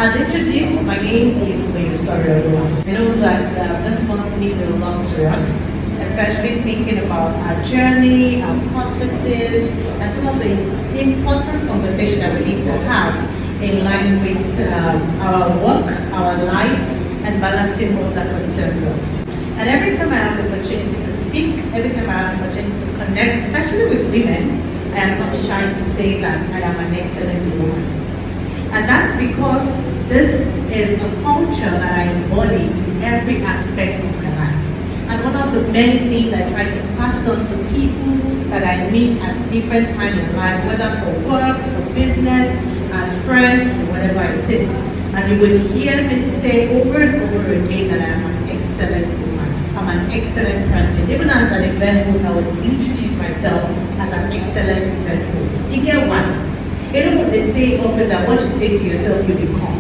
As introduced, my name is Sorry. I know that this month means a lot to us, especially thinking about our journey, our processes, and some of the important conversations that we need to have in line with our work, our life, and balancing all that concerns us. And every time I have the opportunity to speak, every time I have the opportunity to connect, especially with women, I am not shy to say that I am an excellent woman. And that's because this is a culture that I embody in every aspect of my life. And one of the many things I try to pass on to people that I meet at different times in life, whether for work, for business, as friends, or whatever it is. And you would hear me say over and over again that I am an excellent woman. I'm an excellent person. Even as an event host, I would introduce myself as an excellent event host. You get one. You know what they say often, that what you say to yourself, you become,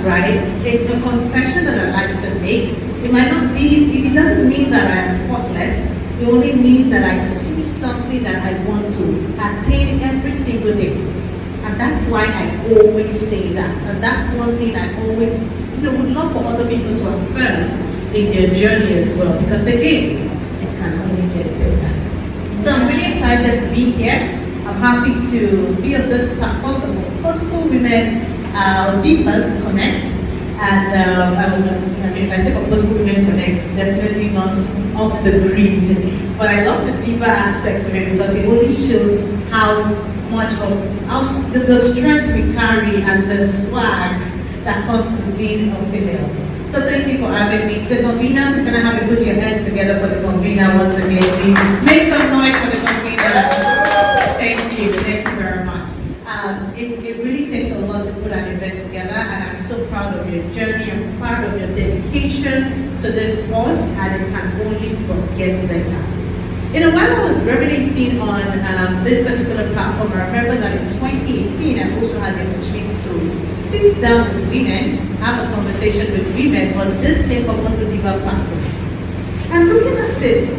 right? It's a confession that I like to make. It might not be, it doesn't mean that I am faultless. It only means that I see something that I want to attain every single day. And that's why I always say that. And that's one thing I always, would love for other people to affirm in their journey as well. Because again, it can only get better. So I'm really excited to be here. I'm happy to be on this platform, the Purposeful Women, Diva'S Connect. And if I say Purposeful Women Connect, it's definitely not off the grid. But I love the Diva aspect of it because it only shows how much of the strength we carry and the swag that comes to being a female. So thank you for having me. To the convener, I'm going to have you put your hands together for the convener once again, please. Make some noise for the convener. Thank you very much. It really takes a lot to put an event together, and I'm so proud of your journey. I'm proud of your dedication to this course, and it can only but get better. While I was reminiscing on this particular platform, I remember that in 2018, I also had the opportunity to sit down with women, have a conversation with women on this same Purposeful Diva platform. And looking at it,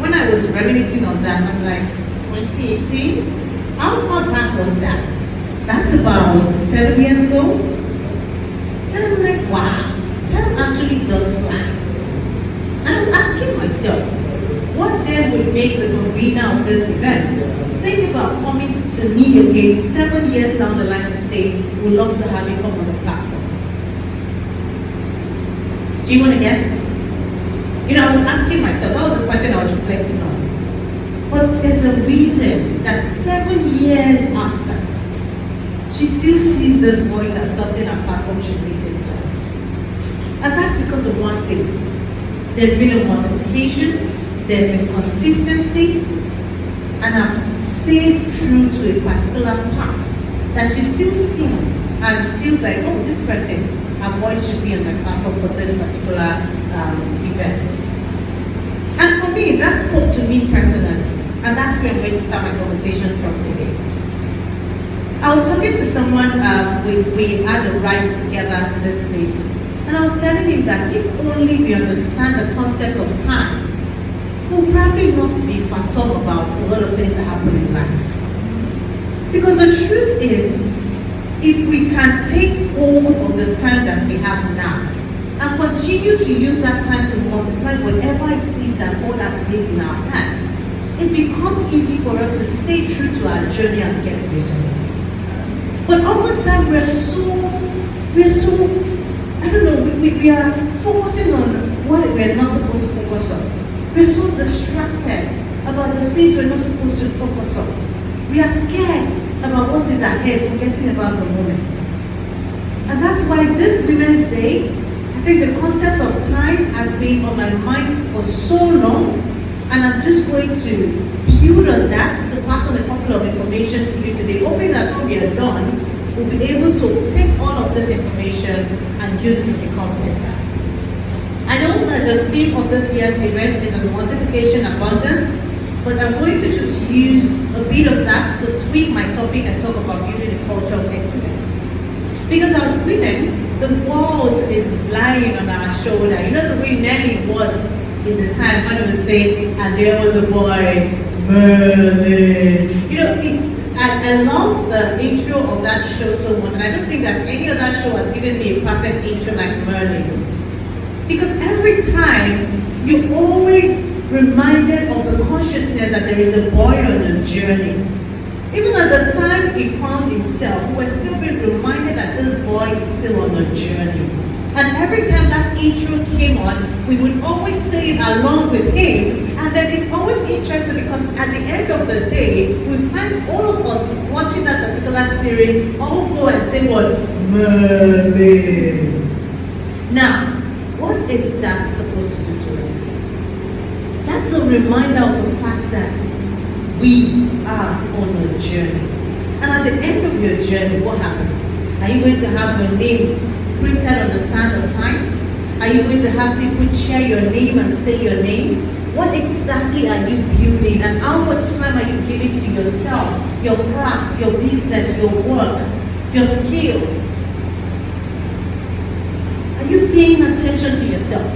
when I was reminiscing on that, I'm like, 2018? How far back was that? That's about 7 years ago. And I'm like, wow, time actually does fly. And I was asking myself, what then would make the convener of this event think about coming to me again 7 years down the line to say, we'd love to have you come on the platform? Do you want to guess? I was asking myself, that was the question I was reflecting on. But there's a reason that 7 years after, she still sees this voice as something our platform should listen to. And that's because of one thing. There's been a multiplication, there's been consistency, and I've stayed true to a particular path that she still sees and feels like, oh, this person, her voice should be on the platform for this particular event. And for me, that spoke to me personally. And that's where I'm going to start my conversation from today. I was talking to someone, we had a ride together to this place, and I was telling him that if only we understand the concept of time, we'll probably not be fatigued about a lot of things that happen in life. Because the truth is, if we can take hold of the time that we have now, and continue to use that time to multiply whatever it is that God has laid in our hands, it becomes easy for us to stay true to our journey and get results. But oftentimes we're so, I don't know, we are focusing on what we're not supposed to focus on. We're so distracted about the things we're not supposed to focus on. We are scared about what is ahead, forgetting about the moment. And that's why this Women's Day, I think the concept of time has been on my mind for so long. And I'm just going to build on that to pass on a couple of information to you today, hoping that when we are done, we'll be able to take all of this information and use it to become better. I know that the theme of this year's event is on multiplication and abundance, but I'm going to just use a bit of that to tweak my topic and talk about building a culture of excellence. Because as women, the world is lying on our shoulder. You know the way Nelly was in the time when it was saying, and there was a boy, Merlin. I love the intro of that show so much, and I don't think that any other show has given me a perfect intro like Merlin. Because every time you always reminded of the consciousness that there is a boy on a journey. Even at the time he found himself, he was still being reminded that this boy is still on a journey. And every time that intro came on, we would always say it along with him. And then it's always interesting because at the end of the day, we find all of us watching that particular series all go and say what? Merlin. Now, what is that supposed to do to us? That's a reminder of the fact that we are on a journey. And at the end of your journey, what happens? Are you going to have your name printed on the sand of time? Are you going to have people cheer your name and say your name? What exactly are you building, and how much time are you giving to yourself, your craft, your business, your work, your skill? Are you paying attention to yourself?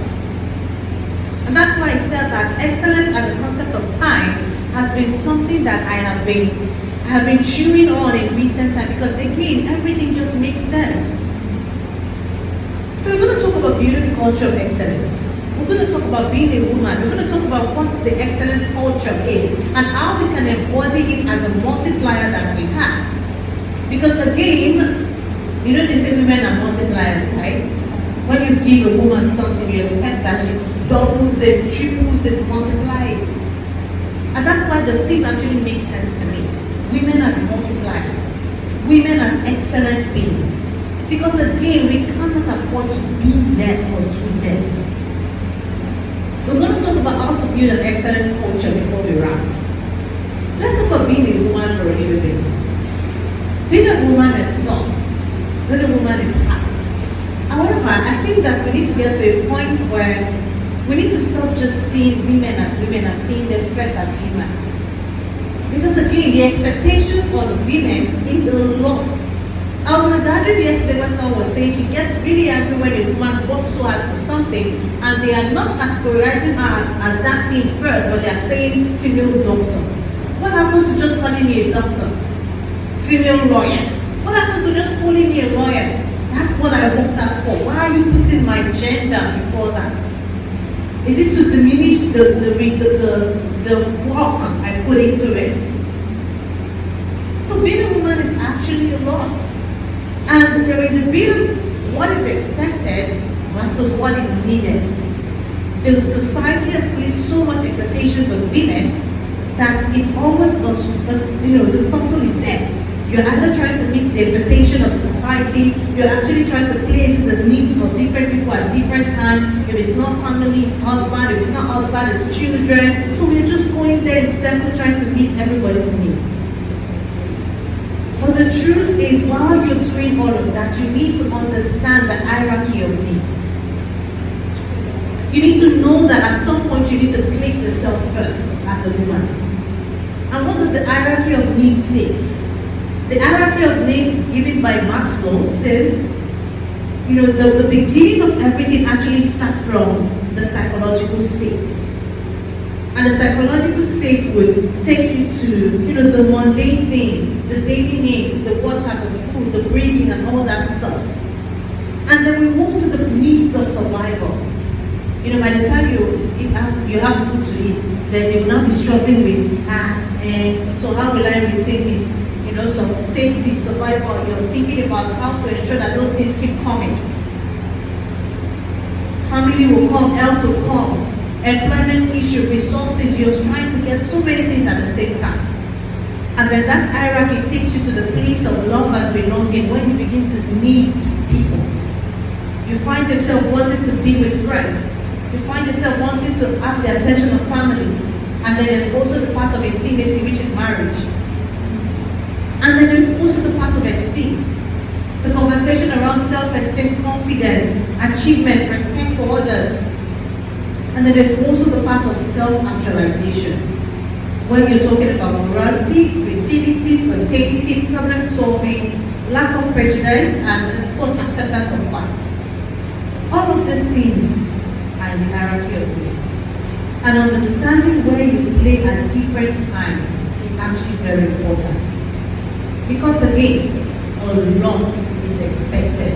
And that's why I said that excellence and the concept of time has been something that I have been chewing on in recent time, because again, everything just makes sense. So we're going to talk about building a culture of excellence. We're going to talk about being a woman. We're going to talk about what the excellent culture is and how we can embody it as a multiplier that we have. Because again, you know they say women are multipliers, right? When you give a woman something, you expect that she doubles it, triples it, multiplies it. And that's why the thing actually makes sense to me. Women as multiplier. Women as excellent being. Because again, we cannot afford to be less or do less. We're going to talk about how to build an excellent culture before we wrap. Let's talk about being a woman for a little bit. Being a woman is soft. Being a woman is hard. However, I think that we need to get to a point where we need to stop just seeing women, and seeing them first as human. Because again, the expectations on women is a lot. I was on a gathering yesterday where someone was saying she gets really angry when a woman works so hard for something and they are not categorizing her as that thing first, but they are saying female doctor. What happens to just calling me a doctor? Female lawyer. What happens to just calling me a lawyer? That's what I worked out for. Why are you putting my gender before that? Is it to diminish the work I put into it? So being a woman is actually a lot. And there is a bit of what is expected versus what is needed. The society has placed so much expectations on women that it always goes, the tussle is there. You're either trying to meet the expectation of the society, you're actually trying to play into the needs of different people at different times. If it's not family, it's husband. If it's not husband, it's children. So we're just going there in circle trying to meet everybody's needs. But the truth is, while you're doing all of that, you need to understand the hierarchy of needs. You need to know that at some point you need to place yourself first as a woman. And what does the hierarchy of needs say? The hierarchy of needs given by Maslow says, the beginning of everything actually starts from the psychological state. And the psychological state would take you to, the mundane things, the daily needs, the water, the food, the breathing, and all that stuff. And then we move to the needs of survival. By the time you have food to eat, then you will now be struggling with, so how will I retain it? Some safety, survival. You're thinking about how to ensure that those things keep coming. Family will come, health will come. Employment issue, resources, you're trying to get so many things at the same time. And then that hierarchy takes you to the place of love and belonging when you begin to need people. You find yourself wanting to be with friends. You find yourself wanting to have the attention of family. And then there's also the part of intimacy, which is marriage. And then there's also the part of esteem. The conversation around self-esteem, confidence, achievement, respect for others. And then there's also the part of self-actualization, where you're talking about morality, creativity, spontaneity, problem solving, lack of prejudice, and of course acceptance of facts. All of these things are in the hierarchy of needs. And understanding where you play at different times is actually very important. Because again, a lot is expected.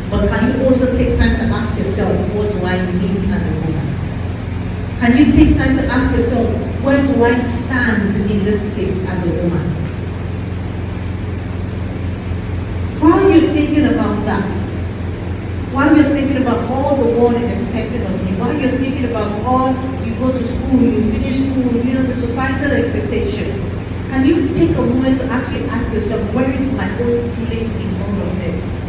But can you also take time to ask yourself, what do I need as a woman? Can you take time to ask yourself, where do I stand in this place as a woman? While you're thinking about that, while you're thinking about all the world is expected of you, while you're thinking about all, you go to school, you finish school, the societal expectation, can you take a moment to actually ask yourself, where is my own place in all of this?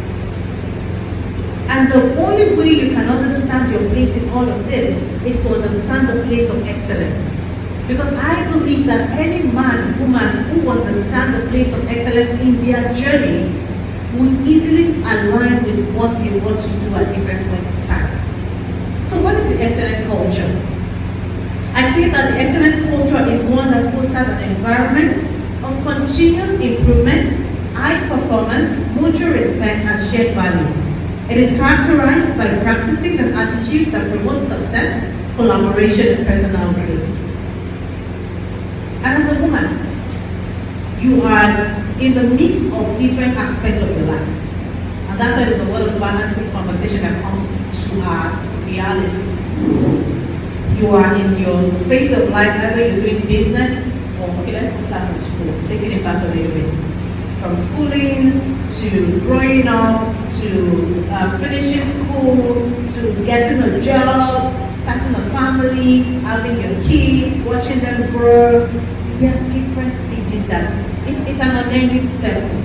And the only way you can understand your place in all of this is to understand the place of excellence. Because I believe that any man, woman who understands the place of excellence in their journey would easily align with what they want to do at different points in time. So what is the excellent culture? I say that the excellent culture is one that fosters an environment of continuous improvement, high performance, mutual respect, and shared value. It is characterized by practices and attitudes that promote success, collaboration, and personal growth. And as a woman, you are in the mix of different aspects of your life. And that's why there's a lot of balancing conversation that comes to our reality. You are in your phase of life, either you're doing business or, okay, let's start from school, taking it back a little bit. From schooling, to growing up, to finishing school, to getting a job, starting a family, having your kids, watching them grow. There are different stages that it's an unending circle.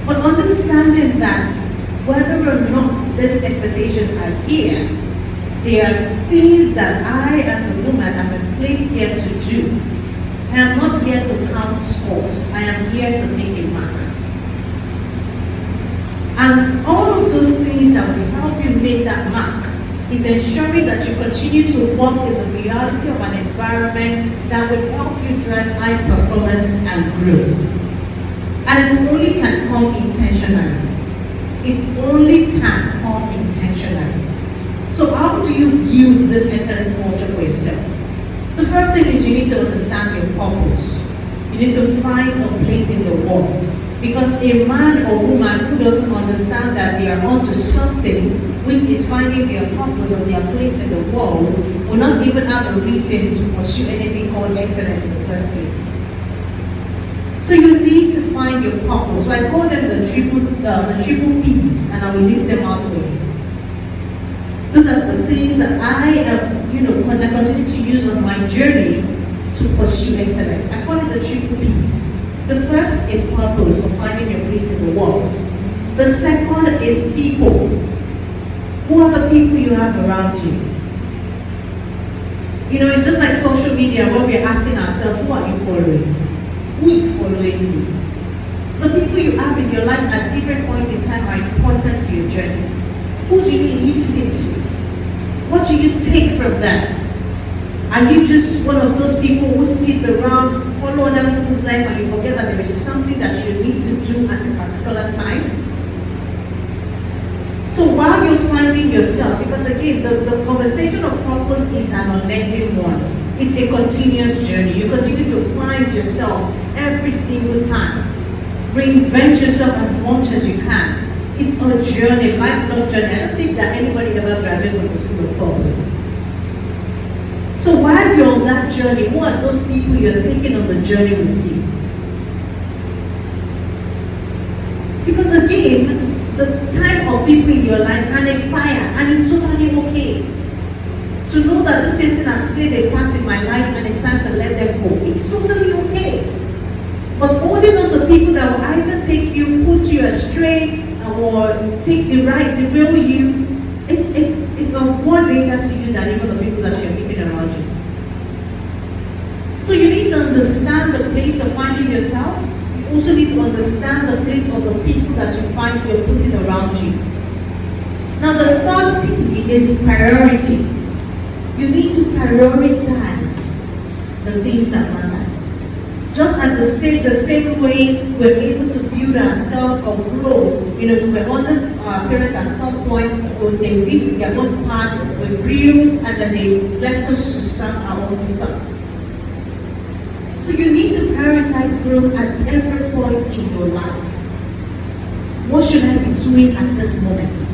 But understanding that whether or not these expectations are here, there are things that I as a woman am placed here to do. I am not here to count scores. I am here to make a mark. And all of those things that will help you make that mark is ensuring that you continue to work in the reality of an environment that will help you drive high performance and growth. And it only can come intentionally. It only can come intentionally. So how do you build this excellent culture for yourself? The first thing is you need to understand your purpose. You need to find a place in the world. Because a man or woman who doesn't understand that they are onto something, which is finding their purpose or their place in the world, will not even have a reason to pursue anything called excellence in the first place. So you need to find your purpose. So I call them the triple P's, and I will list them out for you. Those are the things that I have, I continue to use on my journey to pursue excellence. I call it the triple P's. The first is purpose, or finding your place in the world. The second is people. Who are the people you have around you? It's just like social media where we're asking ourselves, who are you following? Who is following you? The people you have in your life at different points in time are important to your journey. Who do you listen to? What do you take from them? Are you just one of those people who sit around, follow other people's life, and you forget that there is something that you need to do at a particular time? So while you're finding yourself, because again, the conversation of purpose is an unending one. It's a continuous journey. You continue to find yourself every single time. Reinvent yourself as much as you can. It's a journey, lifelong journey. I don't think that anybody ever graduated from the school of purpose. So while you're on that journey, who are those people you're taking on the journey with you? Because again, the time of people in your life can expire, and it's totally okay. To know that this person has played a part in my life and it's time to let them go, it's totally okay. But holding on to people that will either take you, put you astray, or take derail you, it's of more danger to you than even the people that you're keeping around you. So you need to understand the place of finding yourself. You also need to understand the place of the people that you find you're putting around you. Now the third P is priority. You need to prioritize the things that matter. Just as the same way we're able to build ourselves or grow, we were under our parents at some point, when they did their own part, we grew, and then they left us to start our own stuff. So you need to prioritize growth at every point in your life. What should I be doing at this moment?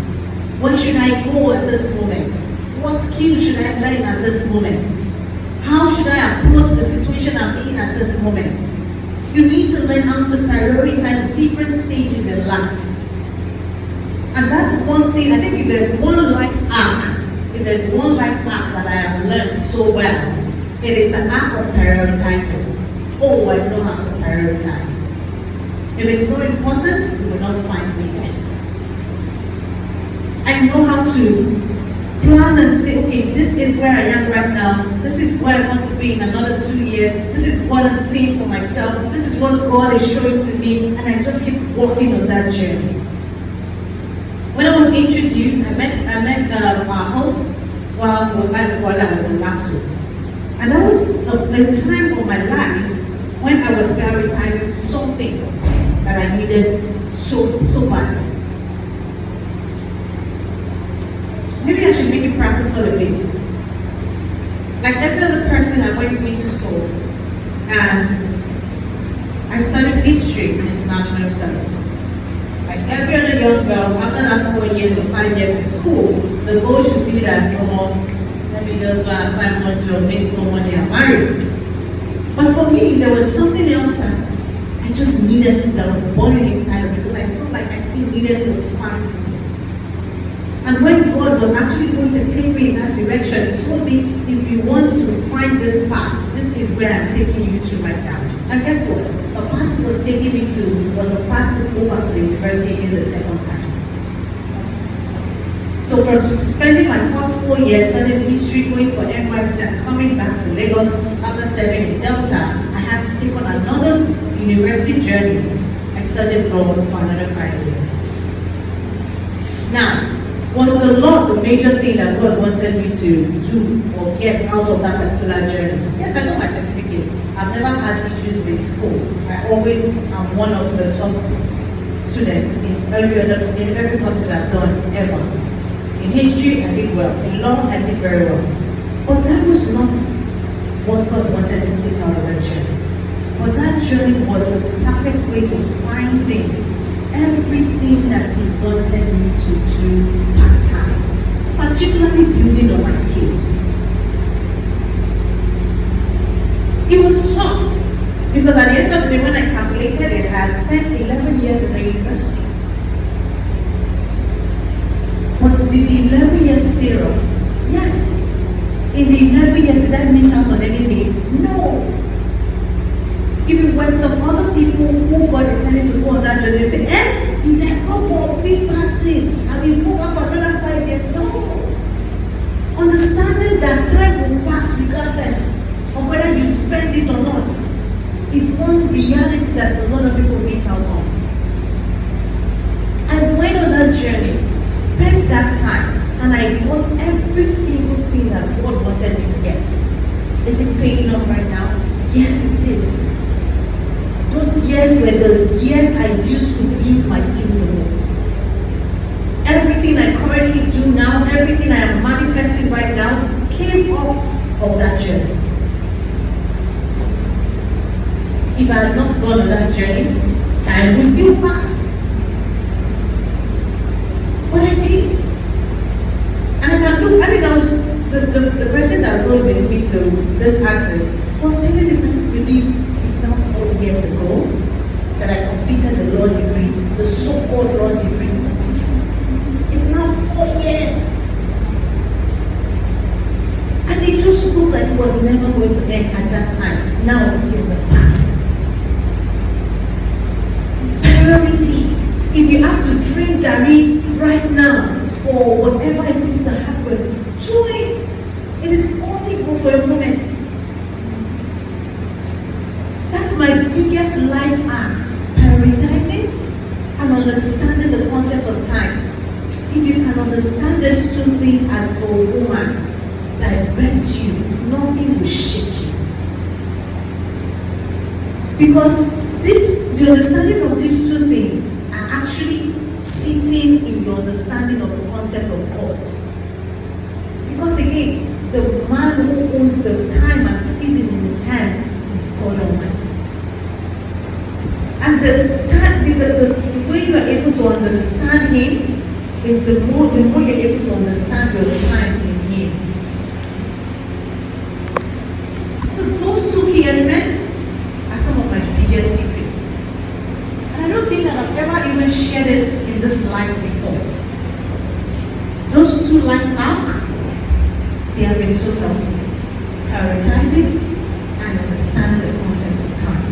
Where should I go at this moment? What skill should I learn at this moment? How should I approach the situation I'm in at this moment? You need to learn how to prioritize different stages in life. And that's one thing, I think if there's one life hack that I have learned so well, it is the act of prioritizing. Oh, I know how to prioritize. If it's not important, you will not find me there. I know how to plan and say, okay, this is where I am right now. This is where I want to be in another 2 years. This is what I'm seeing for myself. This is what God is showing to me, and I just keep walking on that journey. When I was introduced, I met our host while I was in Lasso. And that was a time of my life when I was prioritizing something that I needed so badly. Maybe I should make it practical a bit. Like every other person, I went into school and I studied history and international studies. Like every other young girl, after that 4 years or 5 years in school, the goal should be that, come on, let me just go and find one job, make some money and marry. But for me, there was something else that I just needed that was burning inside of me because I felt like I still needed to find me. And when God was actually going to take me in that direction, He told me, if you want to find this path, this is where I'm taking you to right now. And guess what? The path He was taking me to was the path to go back to the university again the second time. So from spending my first 4 years studying history, going for NYC and coming back to Lagos after serving in Delta, I had to take on another university journey. I studied law for another 5 years. Now, was the law the major thing that God wanted me to do or get out of that particular journey? Yes, I got my certificate. I've never had issues with school. I always am one of the top students in every courses I've done ever. In history, I did well. In law, I did very well. But that was not what God wanted me to take out of that journey. But that journey was the perfect way to finding everything that He wanted me to do part-time, particularly building on my skills. It was tough because at the end of the day, when I calculated it, I had spent 11 years in the university. But did the 11 years pay off? Yes. In the 11 years, did I miss out on anything? No. Even when some other people who God is telling to go on that journey, they say, you can go for a big party and you go back for another 5 years. No. Understanding that time will pass regardless of whether you spend it or not is one reality that a lot of people miss out on. I went on that journey, spent that time, and I got every single thing that God wanted me to get. Is it paying off right now? Yes, it is. Those years were the years I used to build my skills the most. Everything I currently do now, everything I am manifesting right now, came off of that journey. If I had not gone on that journey, time will still pass. But I did. And I can look, I was the person that wrote with me to this access was telling me, can you believe it's now 4 years ago that I completed the law degree, the so-called law degree. It's now 4 years. And it just looked like it was never going to end at that time. Now it's in the past. Priority. If you have to drink Gary right now for whatever it is to happen, do it. It is only good for a moment. That's my biggest life hack. Prioritizing and understanding the concept of time. If you can understand these two things as a woman, I bet you nothing will shake you. Because the understanding of these two things are actually sitting in your understanding of the concept of God. Because again, the man who owns the time and season in his hands is God Almighty. And the way you are able to understand Him is the more you're able to understand your time in Him. So those two key elements are some of my biggest secrets. And I don't think that I've ever even shared it in this light before. Those two life arc, they have been so helpful. Prioritizing and understanding the concept of time.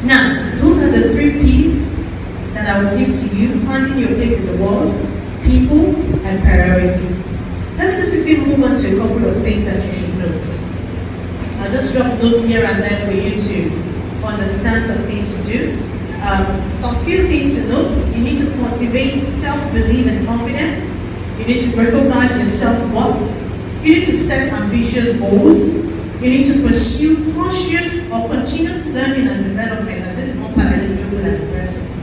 Now, those are the 3 P's that I will give to you: finding your place in the world, people, and priority. Let me just quickly move on to a couple of things that you should note. I'll just drop notes here and there for you to understand some things to do. Some few things to note: you need to cultivate self-belief and confidence. You need to recognize your self-worth. You need to set ambitious goals. You need to pursue conscious or continuous learning and development. And this is one part I didn't do as a person.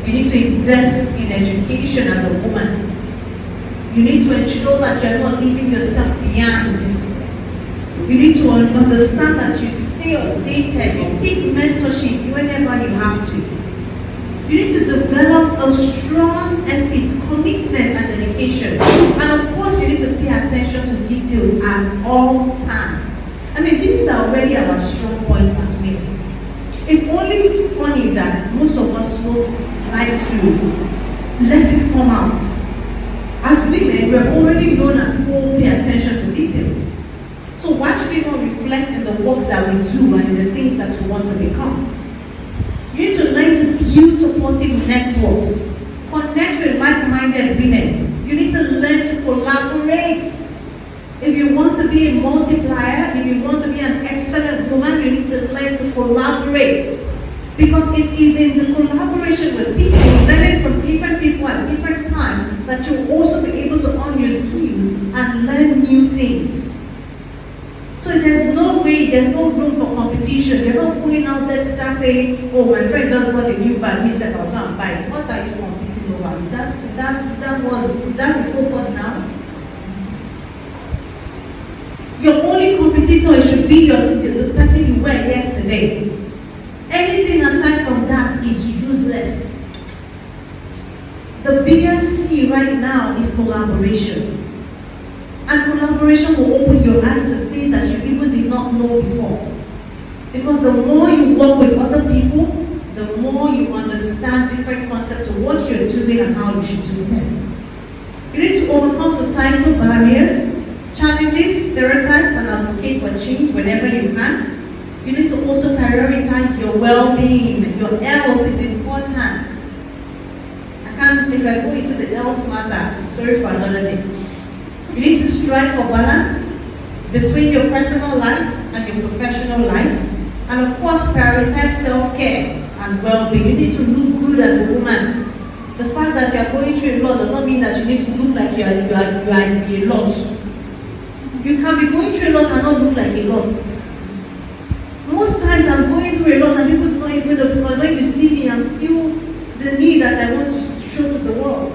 You need to invest in education as a woman. You need to ensure that you are not leaving yourself behind. You need to understand that you stay updated. You seek mentorship whenever you have to. You need to develop a strong ethic, commitment, and dedication. And of course, you need to pay attention to details at all times. I mean, these are already our strong points as women. It's only funny that most of us don't like to let it come out. As women, we're already known as people who pay attention to details. So why should we not reflect in the work that we do and in the things that we want to become? You need to learn to build supportive networks. Connect with like-minded women. You need to learn to collaborate. If you want to be a multiplier, if you want to be an excellent woman, you need to learn to collaborate. Because it is in the collaboration with people, learning from different people at different times, that you'll also be able to hone your skills and learn new things. So there's no room for competition. You're not going out there to start saying, oh, my friend just bought a new bag, me said I'll go and buy it. What are you competing over? Is that the focus now? Your only competitor should be the person you were yesterday. Anything aside from that is useless. The biggest C right now is collaboration. And collaboration will open your eyes to things that you even did not know before. Because the more you work with other people, the more you understand different concepts of what you're doing and how you should do them. You need to overcome societal barriers, challenges, stereotypes, and advocate for change whenever you can. You need to also prioritize your well-being. Your health is important. If I go into the health matter, it's sorry for another day. You need to strive for balance between your personal life and your professional life. And of course, prioritize self-care and well-being. You need to look good as a woman. The fact that you are going through a lot does not mean that you need to look like you are a lot. You can be going through a lot and not look like a lot. Most times I'm going through a lot and people do not even know, because when you see me, I'm still the me that I want to show to the world.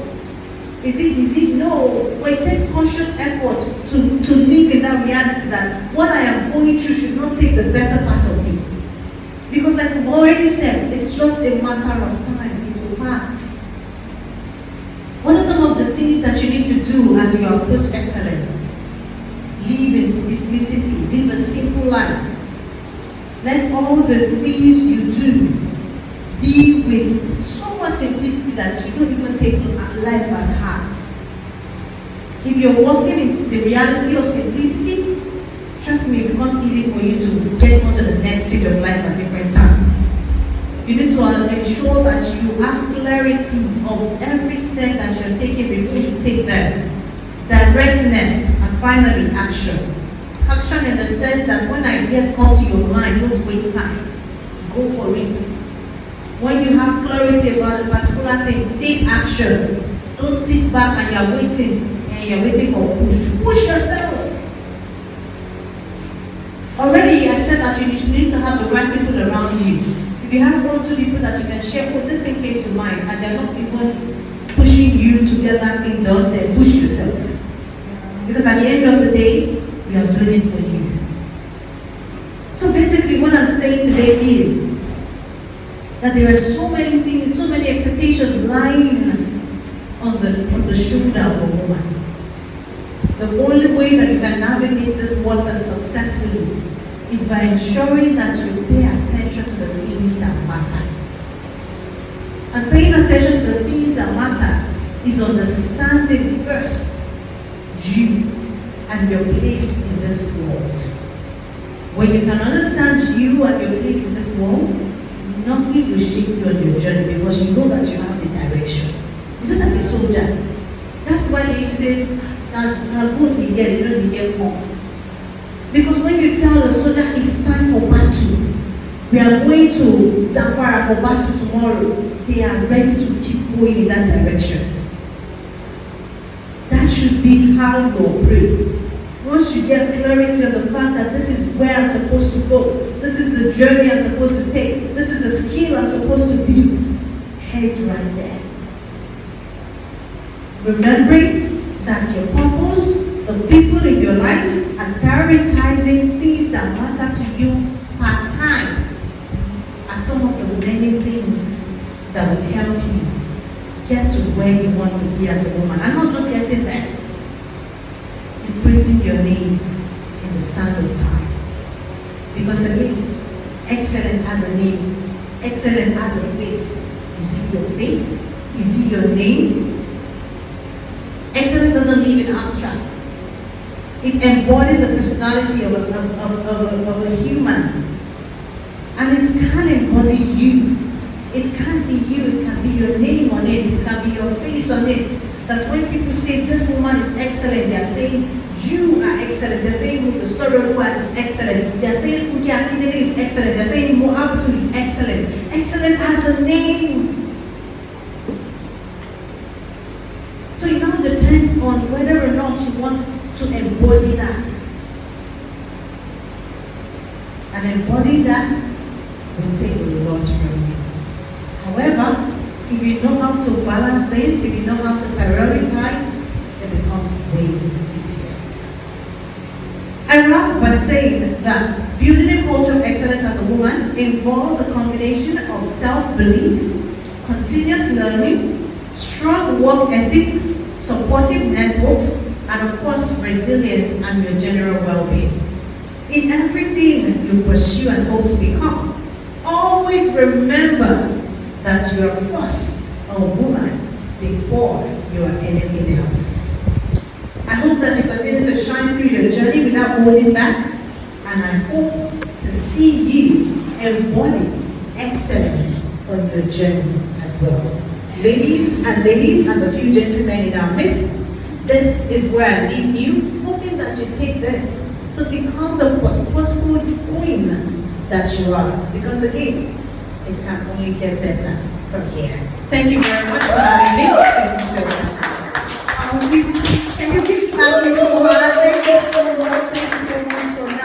Is it no? But it takes conscious effort to live in that reality that what I am going through should not take the better part of me. Because like we've already said, it's just a matter of time. It will pass. What are some of the things that you need to do as you approach excellence? Live in simplicity. Live a simple life. Let all the things you do be with so much simplicity that you don't even take life as hard. If you're walking in the reality of simplicity, trust me, it becomes easy for you to get onto the next stage of life at different time. You need to ensure that you have clarity of every step that you're taking before you take them. Directness, and finally, action. Action in the sense that when ideas come to your mind, don't waste time. Go for it. When you have clarity about a particular thing, take action. Don't sit back and you're waiting for a push. Push yourself. Already I said that you need to have the right people around you. If you have 1 or 2 people that you can share, oh, this thing came to mind, and they're not even pushing you to get that thing done, then push yourself. Because at the end of the day, we are doing it for you. So basically what I'm saying today is, That there are so many things, so many expectations lying on the shoulder of a woman. The only way that you can navigate this water successfully is by ensuring that you pay attention to the things that matter. And paying attention to the things that matter is understanding first you and your place in this world. When you can understand you and your place in this world, nothing will shake you on your journey because you know that you have a direction. It's just like a soldier. That's why they used to say, "Now good they get, they get more." Because when you tell the soldier it's time for battle, we are going to Zamfara for battle tomorrow, they are ready to keep going in that direction. That should be how you operate. Once you get clarity on the fact that this is where I'm supposed to go, this is the journey I'm supposed to take, this is the skill I'm supposed to build, head right there. Remembering that your purpose, the people in your life, and prioritizing things that matter to you part-time are some of the many things that will help you get to where you want to be as a woman. And not just getting there, imprinting your name in the sand of time. Because again, excellence has a name. Excellence has a face. Is it your face? Is it your name? Excellence doesn't live in abstract. It embodies the personality of a human. And it can embody you. It can't be you, it can be your name on it, it can be your face on it. That's when people say this woman is excellent, they are saying you are excellent. They're saying the Sororua is excellent. They're saying Fuki Akinele is excellent. They're saying Moabtu is excellent. Excellence has a name. So it now depends on whether or not you want to embody that. And embodying that will take a lot from you. However, if you know how to balance things, if you know how to prioritize, it becomes way easier. I wrap by saying that building a culture of excellence as a woman involves a combination of self-belief, continuous learning, strong work ethic, supportive networks, and of course resilience and your general well-being. In everything you pursue and hope to become, always remember that you are first a woman before you are anything else. I hope that you continue to shine through your journey without holding back, and I hope to see you embody excellence on your journey as well. Ladies and the few gentlemen in our midst, this is where I leave you, hoping that you take this to become the purposeful queen that you are. Because again, it can only get better from here. Thank you very much for having me. Thank you so much. Can you keep clapping for us?